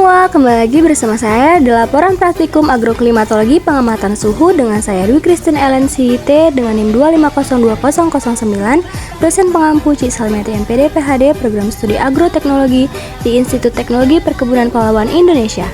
semua, kembali lagi bersama saya di laporan praktikum agroklimatologi pengamatan suhu dengan saya Dwi Christine Ellen CIT dengan NIM 2502009, dosen pengampu Cik Salimati MPD PhD Program Studi Agroteknologi di Institut Teknologi Perkebunan Pahlawan Indonesia.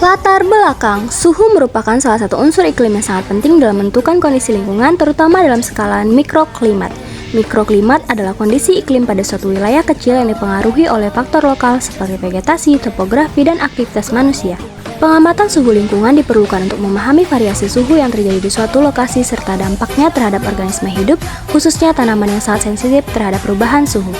Latar belakang, suhu merupakan salah satu unsur iklim yang sangat penting dalam menentukan kondisi lingkungan, terutama dalam skala mikroklimat. Mikroklimat adalah kondisi iklim pada suatu wilayah kecil yang dipengaruhi oleh faktor lokal seperti vegetasi, topografi, dan aktivitas manusia. Pengamatan suhu lingkungan diperlukan untuk memahami variasi suhu yang terjadi di suatu lokasi serta dampaknya terhadap organisme hidup, khususnya tanaman yang sangat sensitif terhadap perubahan suhu.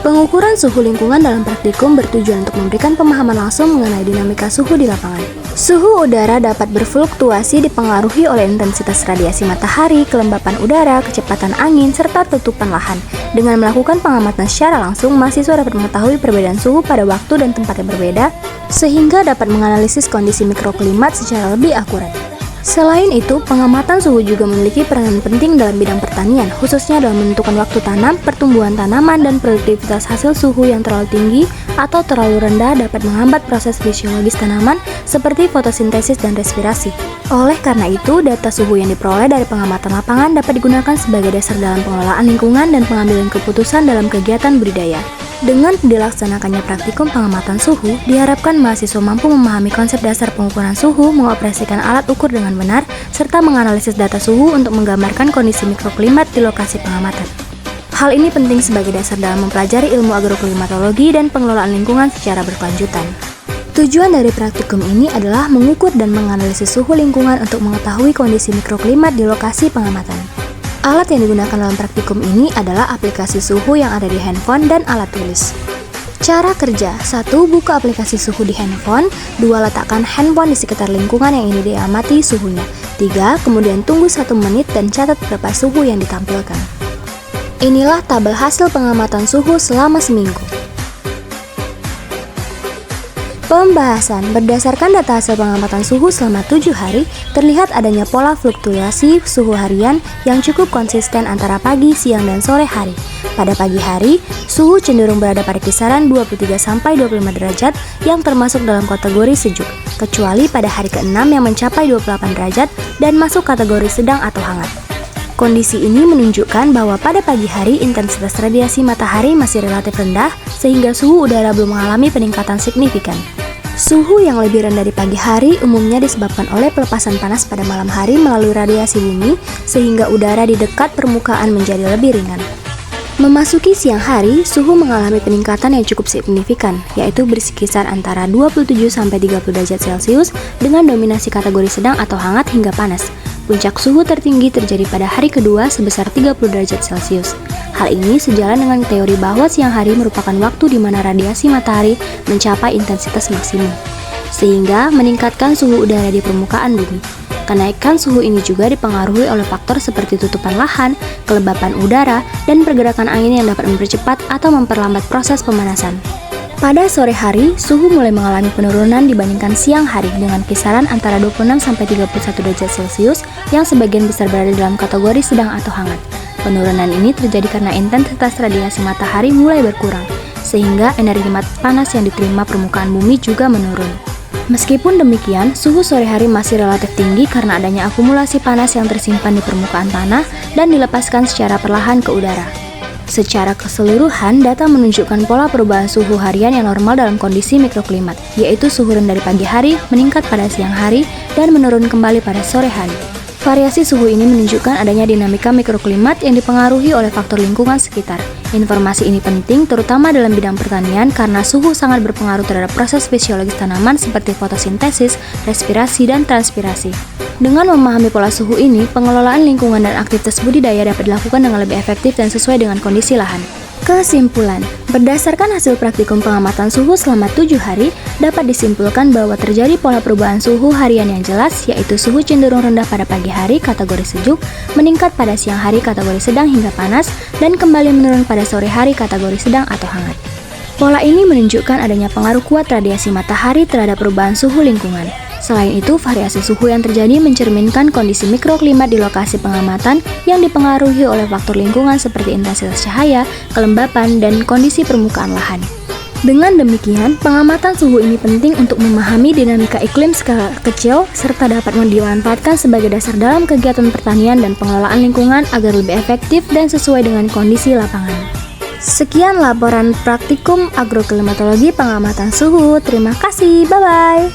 Pengukuran suhu lingkungan dalam praktikum bertujuan untuk memberikan pemahaman langsung mengenai dinamika suhu di lapangan. Suhu udara dapat berfluktuasi dipengaruhi oleh intensitas radiasi matahari, kelembapan udara, kecepatan angin, serta tutupan lahan. Dengan melakukan pengamatan secara langsung, mahasiswa dapat mengetahui perbedaan suhu pada waktu dan tempat yang berbeda, sehingga dapat menganalisis kondisi mikroklimat secara lebih akurat. Selain itu, pengamatan suhu juga memiliki peranan penting dalam bidang pertanian, khususnya dalam menentukan waktu tanam, pertumbuhan tanaman, dan produktivitas hasil. Suhu yang terlalu tinggi atau terlalu rendah dapat menghambat proses fisiologis tanaman seperti fotosintesis dan respirasi. Oleh karena itu, data suhu yang diperoleh dari pengamatan lapangan dapat digunakan sebagai dasar dalam pengelolaan lingkungan dan pengambilan keputusan dalam kegiatan budidaya. Dengan dilaksanakannya praktikum pengamatan suhu, diharapkan mahasiswa mampu memahami konsep dasar pengukuran suhu, mengoperasikan alat ukur dengan benar, serta menganalisis data suhu untuk menggambarkan kondisi mikroklimat di lokasi pengamatan. Hal ini penting sebagai dasar dalam mempelajari ilmu agroklimatologi dan pengelolaan lingkungan secara berkelanjutan. Tujuan dari praktikum ini adalah mengukur dan menganalisis suhu lingkungan untuk mengetahui kondisi mikroklimat di lokasi pengamatan. Alat yang digunakan dalam praktikum ini adalah aplikasi suhu yang ada di handphone dan alat tulis. Cara kerja: 1. Buka aplikasi suhu di handphone. 2. Letakkan handphone di sekitar lingkungan yang ini diamati suhunya. 3. Kemudian tunggu 1 menit dan catat berapa suhu yang ditampilkan. Inilah tabel hasil pengamatan suhu selama seminggu. Pembahasan: berdasarkan data hasil pengamatan suhu selama 7 hari, terlihat adanya pola fluktuasi suhu harian yang cukup konsisten antara pagi, siang, dan sore hari. Pada pagi hari, suhu cenderung berada pada kisaran 23-25 derajat yang termasuk dalam kategori sejuk, kecuali pada hari ke-6 yang mencapai 28 derajat dan masuk kategori sedang atau hangat. Kondisi ini menunjukkan bahwa pada pagi hari intensitas radiasi matahari masih relatif rendah sehingga suhu udara belum mengalami peningkatan signifikan. Suhu yang lebih rendah di pagi hari umumnya disebabkan oleh pelepasan panas pada malam hari melalui radiasi bumi sehingga udara di dekat permukaan menjadi lebih ringan. Memasuki siang hari, suhu mengalami peningkatan yang cukup signifikan, yaitu berkisar antara 27-30 derajat Celcius dengan dominasi kategori sedang atau hangat hingga panas. Puncak suhu tertinggi terjadi pada hari kedua sebesar 30 derajat Celcius. Hal ini sejalan dengan teori bahwa siang hari merupakan waktu di mana radiasi matahari mencapai intensitas maksimum, sehingga meningkatkan suhu udara di permukaan bumi. Kenaikan suhu ini juga dipengaruhi oleh faktor seperti tutupan lahan, kelembapan udara, dan pergerakan angin yang dapat mempercepat atau memperlambat proses pemanasan. Pada sore hari, suhu mulai mengalami penurunan dibandingkan siang hari dengan kisaran antara 26-31 derajat Celcius yang sebagian besar berada dalam kategori sedang atau hangat. Penurunan ini terjadi karena intensitas radiasi matahari mulai berkurang, sehingga energi panas yang diterima permukaan bumi juga menurun. Meskipun demikian, suhu sore hari masih relatif tinggi karena adanya akumulasi panas yang tersimpan di permukaan tanah dan dilepaskan secara perlahan ke udara. Secara keseluruhan, data menunjukkan pola perubahan suhu harian yang normal dalam kondisi mikroklimat, yaitu suhu rendah di pagi hari, meningkat pada siang hari, dan menurun kembali pada sore hari. Variasi suhu ini menunjukkan adanya dinamika mikroklimat yang dipengaruhi oleh faktor lingkungan sekitar. Informasi ini penting terutama dalam bidang pertanian karena suhu sangat berpengaruh terhadap proses fisiologis tanaman seperti fotosintesis, respirasi, dan transpirasi. Dengan memahami pola suhu ini, pengelolaan lingkungan dan aktivitas budidaya dapat dilakukan dengan lebih efektif dan sesuai dengan kondisi lahan. Kesimpulan: berdasarkan hasil praktikum pengamatan suhu selama 7 hari, dapat disimpulkan bahwa terjadi pola perubahan suhu harian yang jelas, yaitu suhu cenderung rendah pada pagi hari kategori sejuk, meningkat pada siang hari kategori sedang hingga panas, dan kembali menurun pada sore hari kategori sedang atau hangat. Pola ini menunjukkan adanya pengaruh kuat radiasi matahari terhadap perubahan suhu lingkungan. Selain itu, variasi suhu yang terjadi mencerminkan kondisi mikroklimat di lokasi pengamatan yang dipengaruhi oleh faktor lingkungan seperti intensitas cahaya, kelembapan, dan kondisi permukaan lahan. Dengan demikian, pengamatan suhu ini penting untuk memahami dinamika iklim skala kecil serta dapat dimanfaatkan sebagai dasar dalam kegiatan pertanian dan pengelolaan lingkungan agar lebih efektif dan sesuai dengan kondisi lapangan. Sekian laporan praktikum agroklimatologi pengamatan suhu. Terima kasih, bye-bye.